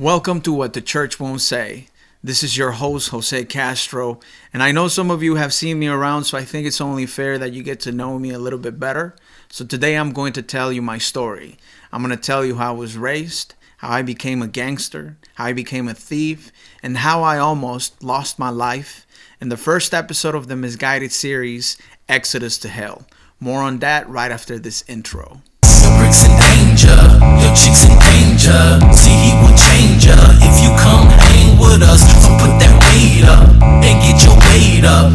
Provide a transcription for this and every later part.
Welcome to What the Church Won't Say. This is your host, Jose Castro, and I know some of you have seen me around, so I think it's only fair that you get to know me a little bit better. So today I'm going to tell you my story. I'm going to tell you how I was raised, how I became a gangster, how I became a thief, and how I almost lost my life in the first episode of the Misguided series, Exodus to Hell. More on that right after this intro. Your bricks in danger, your chicks in danger. See, he will change ya if you come hang with us. So put that weight up and get your weight up.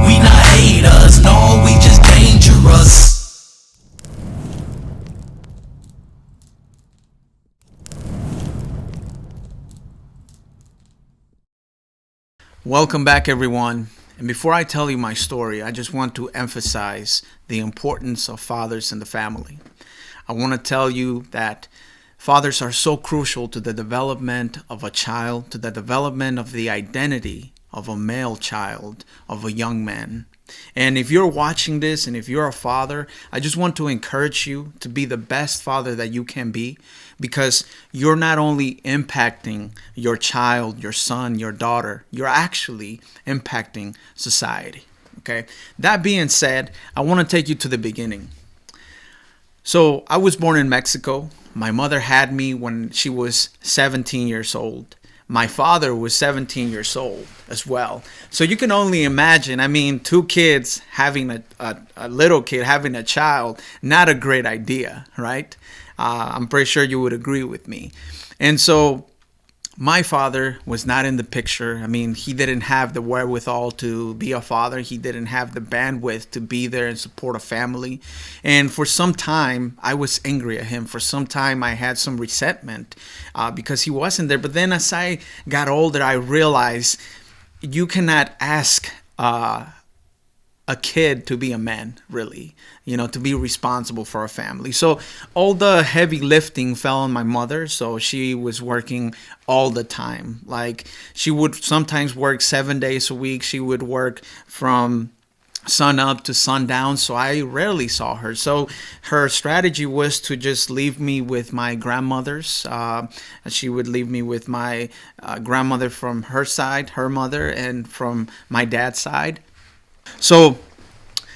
We not haters, no, we just dangerous. Welcome back, everyone. And before I tell you my story, I just want to emphasize the importance of fathers in the family. I want to tell you that fathers are so crucial to the development of a child, to the development of the identity of a male child, of a young man. And if you're watching this and if you're a father, I just want to encourage you to be the best father that you can be, because you're not only impacting your child, your son, your daughter, you're actually impacting society. Okay? That being said, I want to take you to the beginning. So I was born in Mexico. My mother had me when she was 17 years old. My father was 17 years old as well. So you can only imagine, two kids having a little kid, having a child, not a great idea, right? I'm pretty sure you would agree with me. And so my father was not in the picture. He didn't have the wherewithal to be a father. He didn't have the bandwidth to be there and support a family. And for some time, I was angry at him. For some time, I had some resentment because he wasn't there. But then as I got older, I realized you cannot ask a kid to be a man, really, to be responsible for a family. So all the heavy lifting fell on my mother. So she was working all the time. Like, she would sometimes work 7 days a week. She would work from sun up to sundown. So I rarely saw her. So her strategy was to just leave me with my grandmothers. She would leave me with my grandmother from her side, her mother, and from my dad's side. So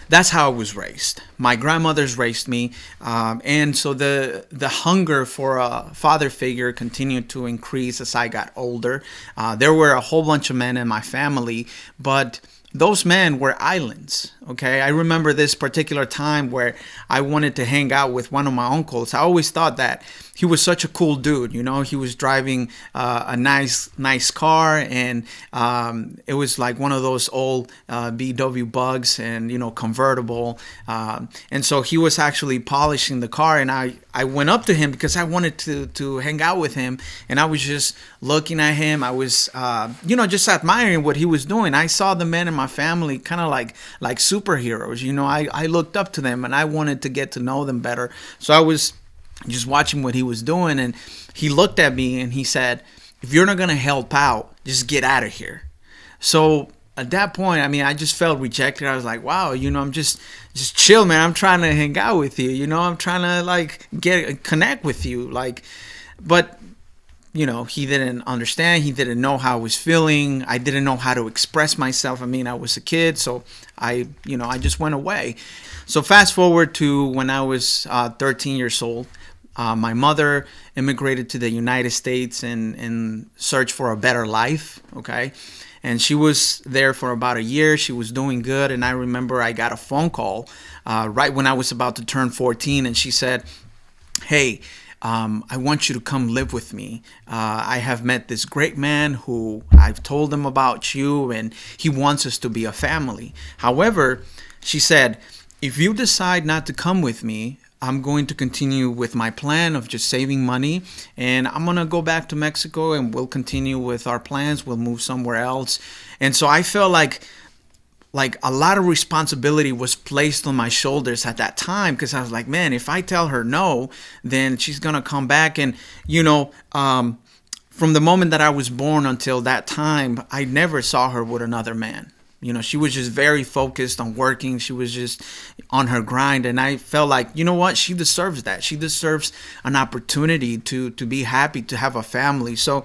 that's how I was raised. My grandmothers raised me, and so the hunger for a father figure continued to increase as I got older. There were a whole bunch of men in my family, but those men were islands, okay? I remember this particular time where I wanted to hang out with one of my uncles. I always thought that he was such a cool dude, He was driving a nice car, and it was like one of those old VW Bugs and, convertible. And so he was actually polishing the car, and I went up to him because I wanted to hang out with him, and I was just looking at him. I was, just admiring what he was doing. I saw the men in my family kind of like superheroes. I looked up to them, and I wanted to get to know them better. So I was just watching what he was doing, and he looked at me and he said, "If you're not going to help out, just get out of here." So at that point, I just felt rejected. I was like, wow, I'm just chill, man. I'm trying to hang out with you. I'm trying to connect with you. But he didn't understand. He didn't know how I was feeling. I didn't know how to express myself. I was a kid, so I just went away. So fast forward to when I was 13 years old. My mother immigrated to the United States in search for a better life, okay? And she was there for about a year. She was doing good, and I remember I got a phone call right when I was about to turn 14, and she said, "Hey, I want you to come live with me. I have met this great man who I've told him about you, and he wants us to be a family. However," she said, "if you decide not to come with me, I'm going to continue with my plan of just saving money, and I'm going to go back to Mexico, and we'll continue with our plans. We'll move somewhere else." And so I felt like a lot of responsibility was placed on my shoulders at that time, because I was like, man, if I tell her no, then she's going to come back. And, from the moment that I was born until that time, I never saw her with another man. She was just very focused on working. She was just on her grind. And I felt like, you know what? She deserves that. She deserves an opportunity to be happy, to have a family. So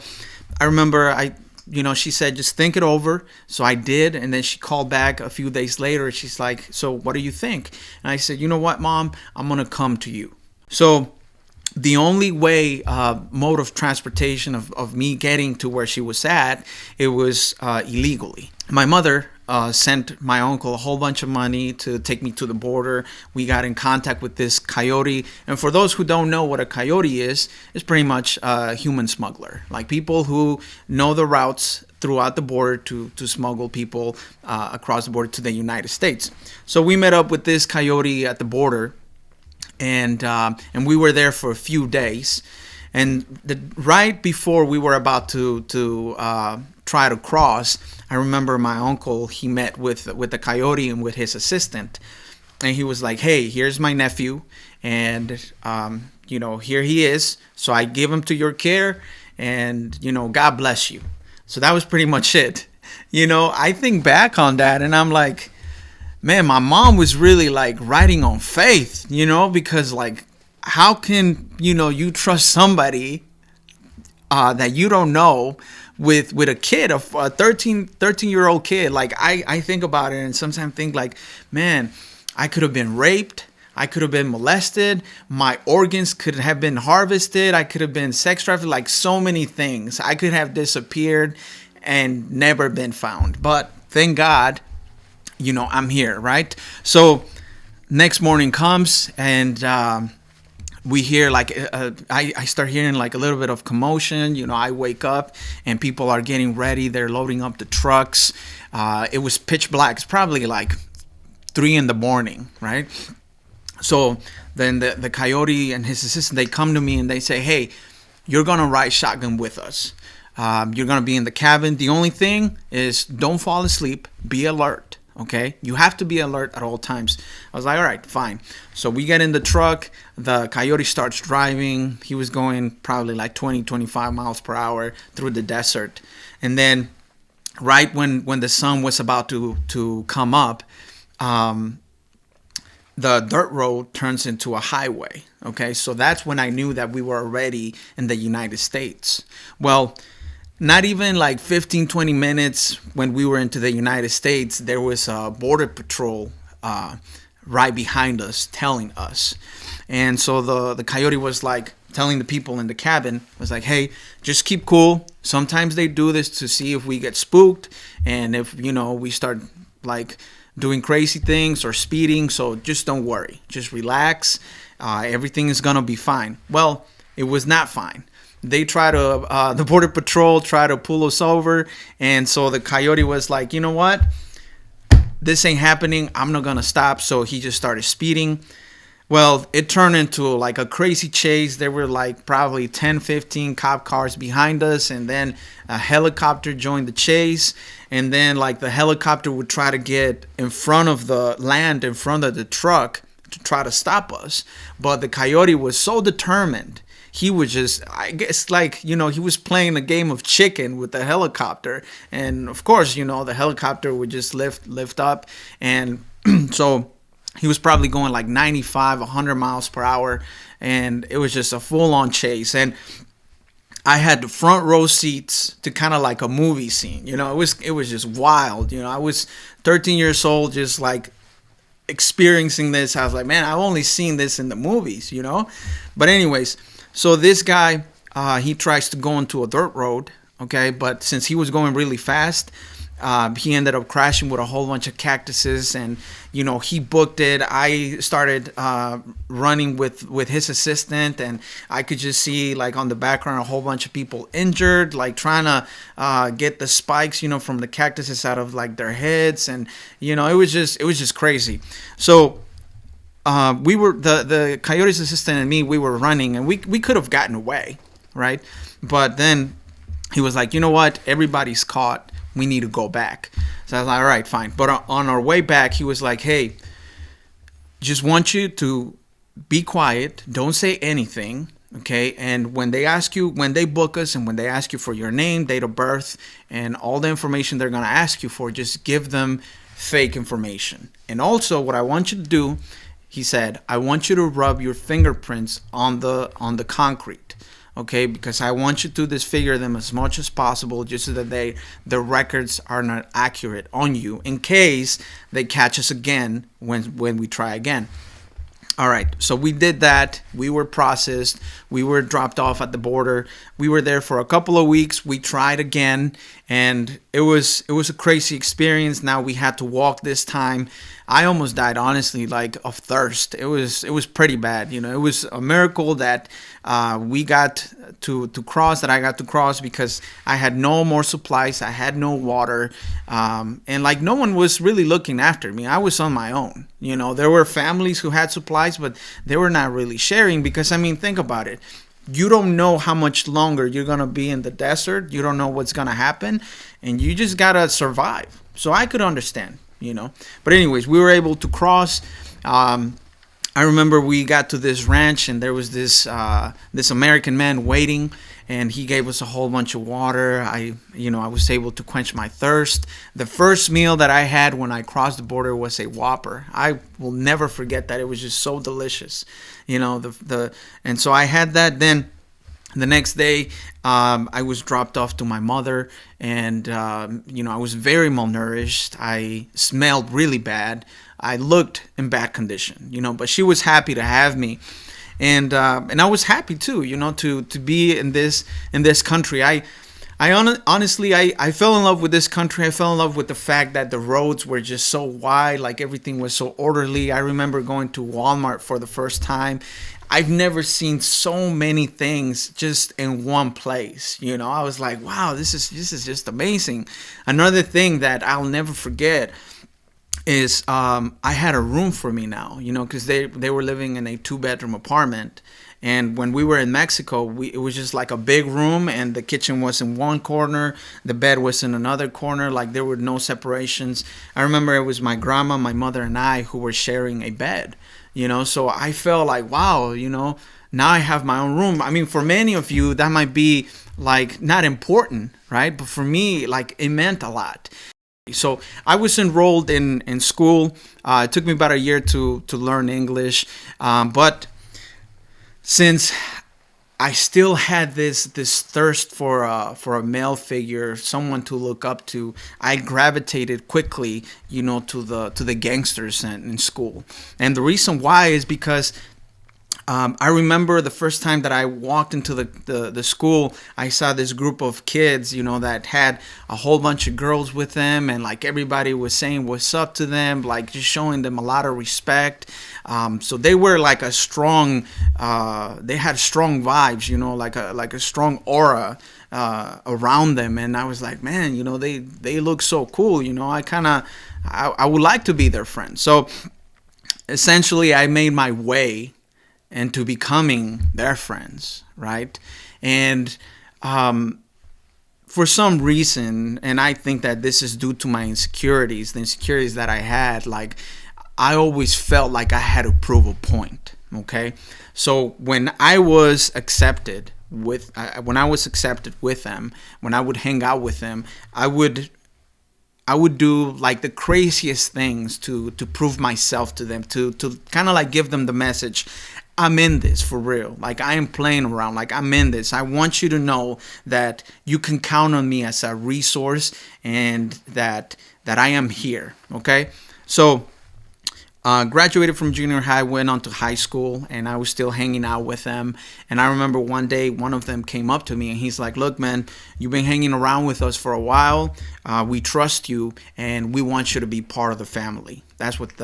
I remember she said, just think it over. So I did. And then she called back a few days later. She's like, so what do you think? And I said, you know what, Mom? I'm going to come to you. So the only way, mode of transportation of me getting to where she was at, it was illegally. My mother sent my uncle a whole bunch of money to take me to the border. We got in contact with this coyote. And for those who don't know what a coyote is, it's pretty much a human smuggler. Like people who know the routes throughout the border to smuggle people across the border to the United States. So we met up with this coyote at the border. And we were there for a few days, and right before we were about to try to cross, I remember my uncle, he met with the coyote and with his assistant, and he was like, "Hey, here's my nephew, and here he is. So I give him to your care, and God bless you." So that was pretty much it. I think back on that, and I'm like, man, my mom was really like riding on faith, because like, how can, you trust somebody that you don't know with a kid, a 13-year-old kid. Like I think about it and sometimes think like, man, I could have been raped. I could have been molested. My organs could have been harvested. I could have been sex trafficked, like so many things. I could have disappeared and never been found. But thank God, I'm here, right? So next morning comes, and we hear like I start hearing like a little bit of commotion. I wake up and people are getting ready. They're loading up the trucks. It was pitch black. It's probably like 3 a.m, right? So then the coyote and his assistant, they come to me and they say, "Hey, you're gonna ride shotgun with us. You're gonna be in the cabin. The only thing is don't fall asleep. Be alert. Okay, you have to be alert at all times." I was like, all right, fine. So we get in the truck. The coyote starts driving. He was going probably like 20-25 miles per hour through the desert. And then right when the sun was about to come up, the dirt road turns into a highway. Okay, so that's when I knew that we were already in the United States. Well, not even like 15-20 minutes when we were into the United States, there was a border patrol right behind us telling us. And so the coyote was like telling the people in the cabin, was like, "Hey, just keep cool. Sometimes they do this to see if we get spooked and if, we start like doing crazy things or speeding. So just don't worry. Just relax. Everything is going to be fine." Well, it was not fine. They the border patrol tried to pull us over. And so the coyote was like, "You know what? This ain't happening. I'm not going to stop." So he just started speeding. Well, it turned into like a crazy chase. There were like probably 10-15 cop cars behind us. And then a helicopter joined the chase. And then like the helicopter would try to get in front of the truck to try to stop us. But the coyote was so determined. He was just, I guess, like, he was playing a game of chicken with the helicopter. And of course, the helicopter would just lift up. And so he was probably going like 95, 100 miles per hour. And it was just a full-on chase. And I had the front row seats to kind of like a movie scene. It was just wild. I was 13 years old, just like experiencing this. I was like, man, I've only seen this in the movies, But anyways, so this guy, he tries to go into a dirt road, okay? But since he was going really fast, he ended up crashing with a whole bunch of cactuses, and he booked it. I started running with his assistant, and I could just see like on the background a whole bunch of people injured, like trying to get the spikes, from the cactuses out of like their heads, and it was just crazy. So we were the coyote's assistant and me. We were running, and we could have gotten away, right? But then he was like, "You know what? Everybody's caught. We need to go back." So I was like, "All right, fine." But on our way back, he was like, "Hey, just want you to be quiet. Don't say anything, Okay, and when they ask you, when they book us, and when they ask you for your name, date of birth, and all the information they're gonna ask you for, just give them fake information. And also, what I want you to do, he said, I want you to rub your fingerprints on the concrete. Okay, because I want you to disfigure them as much as possible, just so that the records are not accurate on you, in case they catch us again when we try again. All right, so we did that. We were processed. We were dropped off at the border. We were there for a couple of weeks. We tried again, and it was a crazy experience. Now we had to walk this time. I almost died, honestly, like of thirst. It was pretty bad. It was a miracle that we got to cross. That I got to cross because I had no more supplies. I had no water, and like no one was really looking after me. I was on my own. There were families who had supplies, but they were not really sharing because, I mean, think about it. You don't know how much longer you're going to be in the desert. You don't know what's going to happen, and you just got to survive. So I could understand. But anyways, we were able to cross. I remember we got to this ranch, and there was this American man waiting, and he gave us a whole bunch of water. I was able to quench my thirst. The first meal that I had when I crossed the border was a Whopper. I will never forget that. It was just so delicious. And so I had that. Then the next day, I was dropped off to my mother, and I was very malnourished. I smelled really bad. I looked in bad condition, but she was happy to have me, and I was happy too, to be in this country. Honestly, I fell in love with this country. I fell in love with the fact that the roads were just so wide, like everything was so orderly. I remember going to Walmart for the first time. I've never seen so many things just in one place. I was like, wow, this is just amazing. Another thing that I'll never forget is I had a room for me now, because they were living in a 2-bedroom apartment. And when we were in Mexico, it was just like a big room, and the kitchen was in one corner, the bed was in another corner, like there were no separations. I remember it was my grandma, my mother, and I who were sharing a bed, so I felt like, wow, now I have my own room. I mean, for many of you, that might be like not important, right? But for me, like it meant a lot. So I was enrolled in school. It took me about a year to learn English, but since I still had this thirst for a male figure, someone to look up to, I gravitated quickly, to the gangsters in school. And the reason why is because I remember the first time that I walked into the school, I saw this group of kids, that had a whole bunch of girls with them, and like everybody was saying what's up to them, like just showing them a lot of respect. So they were like a strong, they had strong vibes, like a strong aura around them, and I was like, man, they look so cool, I would like to be their friend. So essentially, I made my way into becoming their friends, right? And for some reason, and I think that this is due to my insecurities, the insecurities that I had, like I always felt like I had to prove a point, okay? So when I was accepted with them, when I would hang out with them, I would do like the craziest things to prove myself to them, to kind of like give them the message, I'm in this for real. Like I am playing around. Like I'm in this. I want you to know that you can count on me as a resource, and that I am here. Okay. So graduated from junior high, went on to high school, and I was still hanging out with them. And I remember one day one of them came up to me, and he's like, look, man, you've been hanging around with us for a while. We trust you, and we want you to be part of the family. That's what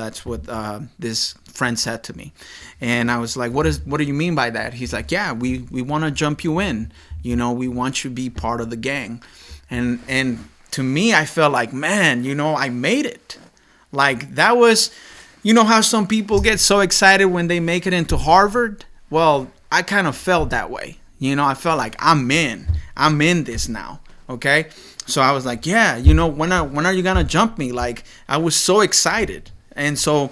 this friend said to me. And I was like, what do you mean by that? He's like, yeah, we want to jump you in. We want you to be part of the gang. And to me, I felt like, man, I made it. Like that was, how some people get so excited when they make it into Harvard? Well, I kind of felt that way. I felt like I'm in this now. Okay. So I was like, yeah, when are you going to jump me? Like I was so excited. And so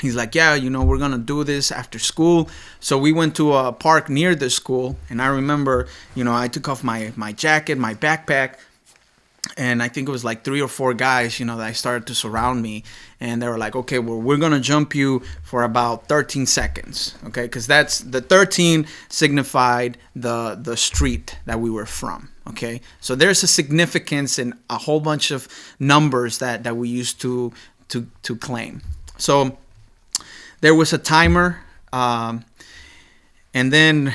He's like, yeah, we're gonna do this after school. So we went to a park near the school, and I remember, I took off my jacket, my backpack, and I think it was like 3 or 4 guys, that started to surround me, and they were like, okay, well, we're gonna jump you for about 13 seconds, okay, because that's the 13 signified the street that we were from, okay. So there's a significance in a whole bunch of numbers that we used to claim. So there was a timer, and then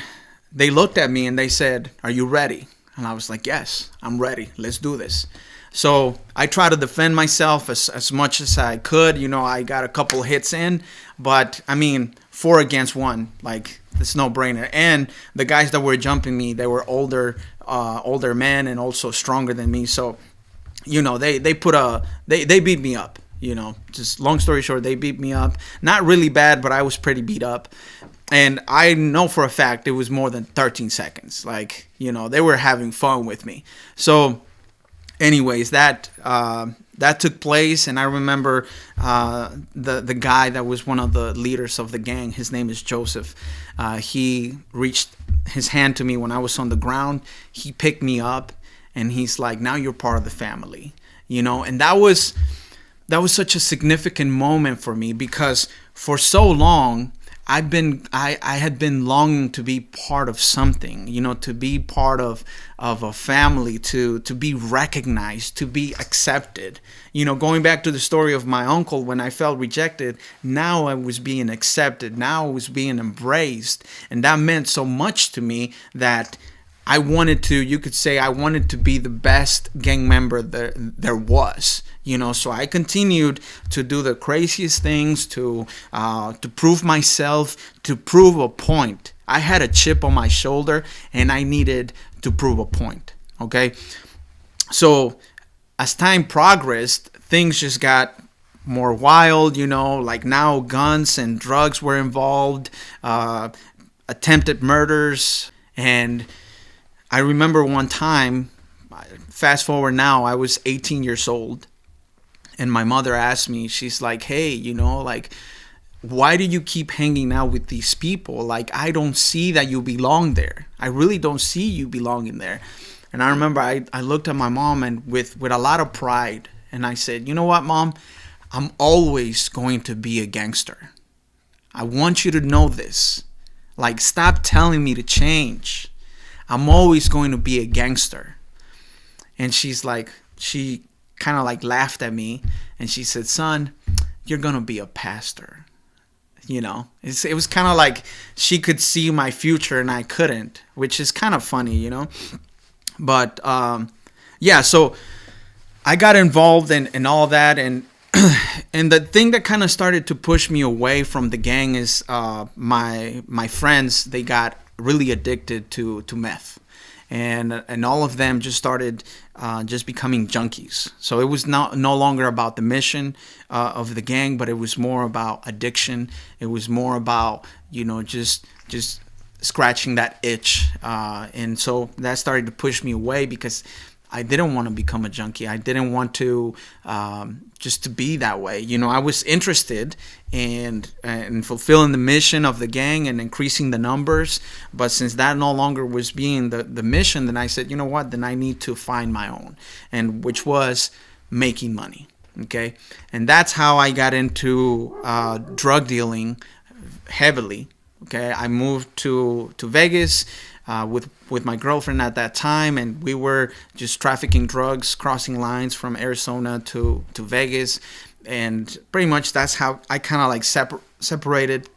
they looked at me and they said, "Are you ready?" And I was like, "Yes, I'm ready. Let's do this." So I tried to defend myself as much as I could. I got a couple hits in, but I mean, 4 against 1, like, it's no brainer. And the guys that were jumping me, they were older men and also stronger than me. So, they beat me up. Just long story short, they beat me up. Not really bad, but I was pretty beat up. And I know for a fact it was more than 13 seconds. Like, they were having fun with me. So, anyways, that took place, and I remember the guy that was one of the leaders of the gang. His name is Joseph. He reached his hand to me when I was on the ground. He picked me up, and he's like, "Now you're part of the family." And that was such a significant moment for me, because for so long I had been longing to be part of something, to be part of a family, to be recognized, to be accepted. Going back to the story of my uncle, when I felt rejected, now I was being accepted, now I was being embraced, and that meant so much to me that you could say I wanted to be the best gang member there was. So I continued to do the craziest things to prove myself, to prove a point. I had a chip on my shoulder, and I needed to prove a point. Okay, so as time progressed, things just got more wild. Like, now guns and drugs were involved, attempted murders, and I remember one time, fast forward now, I was 18 years old, and my mother asked me, she's like, "Hey, like, why do you keep hanging out with these people? Like, I don't see that you belong there. I really don't see you belonging there." And I remember I looked at my mom, and with a lot of pride, and I said, "You know what, Mom? I'm always going to be a gangster. I want you to know this. Like, stop telling me to change. I'm always going to be a gangster." And she kind of like laughed at me, and she said, "Son, you're going to be a pastor." It was kind of like she could see my future and I couldn't, which is kind of funny, But, yeah, so I got involved in all that, and and the thing that kind of started to push me away from the gang is my friends. They got really addicted to meth, and all of them just started just becoming junkies. So it was no longer about the mission of the gang, but it was more about addiction. It was more about just scratching that itch, and so that started to push me away, because I didn't want to become a junkie. I didn't want to just to be that way. I was interested in fulfilling the mission of the gang and increasing the numbers. But since that no longer was being the mission, then I said, you know what? Then I need to find my own, and which was making money. Okay, and that's how I got into drug dealing heavily. Okay, I moved to Vegas with my girlfriend at that time, and we were just trafficking drugs, crossing lines from Arizona to Vegas, and pretty much that's how I kind of like separated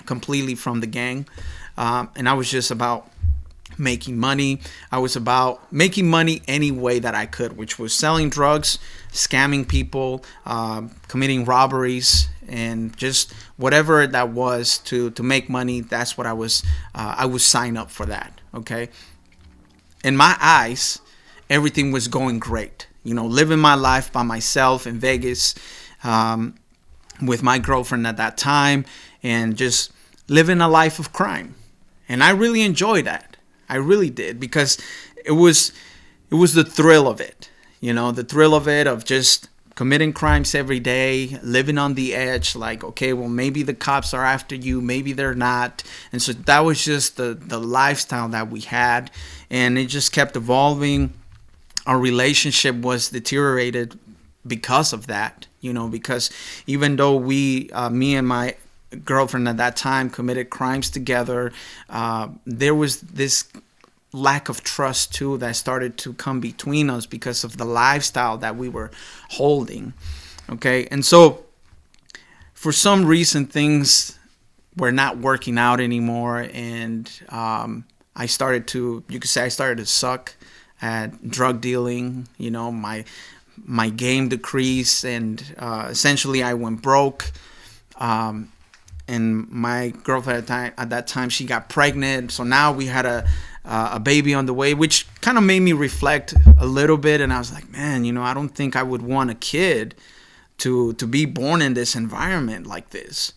completely from the gang, and I was just about making money. I was about making money any way that I could, which was selling drugs, scamming people, committing robberies, and just whatever that was to make money. That's what I was signed up for that. Okay, in my eyes, everything was going great. Living my life by myself in Vegas, with my girlfriend at that time, and just living a life of crime. And I really enjoyed that. I really did, because it was the thrill of it. The thrill of it, of just committing crimes every day, living on the edge, like, okay, well, maybe the cops are after you, maybe they're not. And so that was just the lifestyle that we had, and it just kept evolving. Our relationship was deteriorated because of that, because even though me and my girlfriend at that time committed crimes together, there was this lack of trust too that started to come between us because of the lifestyle that we were holding. Okay, and so for some reason things were not working out anymore, and I started to suck at drug dealing. My game decreased, and essentially I went broke. And my girlfriend at that time, she got pregnant. So now we had a baby on the way, which kind of made me reflect a little bit. And I was like, man, I don't think I would want a kid to be born in this environment like this.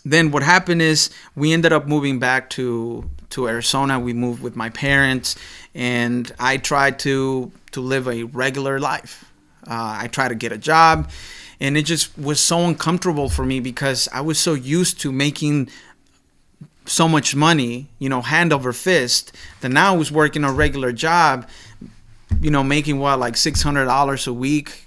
Then what happened is we ended up moving back to Arizona. We moved with my parents, and I tried to live a regular life. I tried to get a job, and it just was so uncomfortable for me because I was so used to making so much money, hand over fist, that now I was working a regular job, making like $600 a week,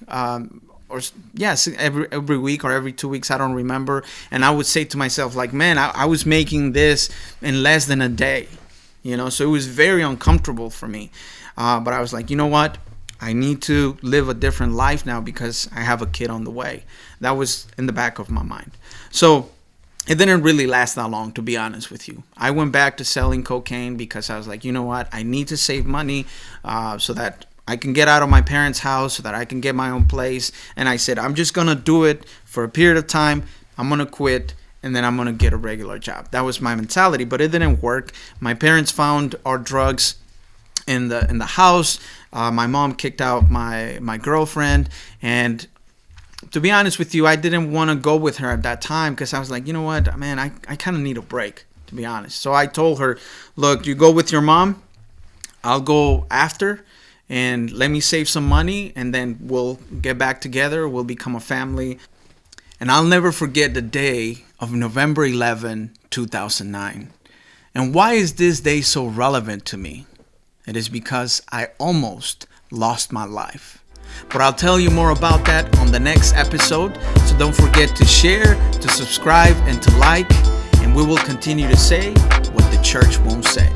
every week or every 2 weeks, I don't remember. And I would say to myself, like, man, I was making this in less than a day, so it was very uncomfortable for me. But I was like, you know what? I need to live a different life now because I have a kid on the way. That was in the back of my mind. So it didn't really last that long, to be honest with you. I went back to selling cocaine because I was like, you know what? I need to save money so that I can get out of my parents' house, so that I can get my own place. And I said, I'm just going to do it for a period of time. I'm going to quit, and then I'm going to get a regular job. That was my mentality, but it didn't work. My parents found our drugs in the house. My mom kicked out my girlfriend, and to be honest with you, I didn't want to go with her at that time because I was like, you know what, man, I kind of need a break, to be honest. So I told her, look, you go with your mom, I'll go after, and let me save some money, and then we'll get back together, we'll become a family. And I'll never forget the day of November 11, 2009. And why is this day so relevant to me? It is because I almost lost my life. But I'll tell you more about that on the next episode. So don't forget to share, to subscribe, and to like. And we will continue to say what the church won't say.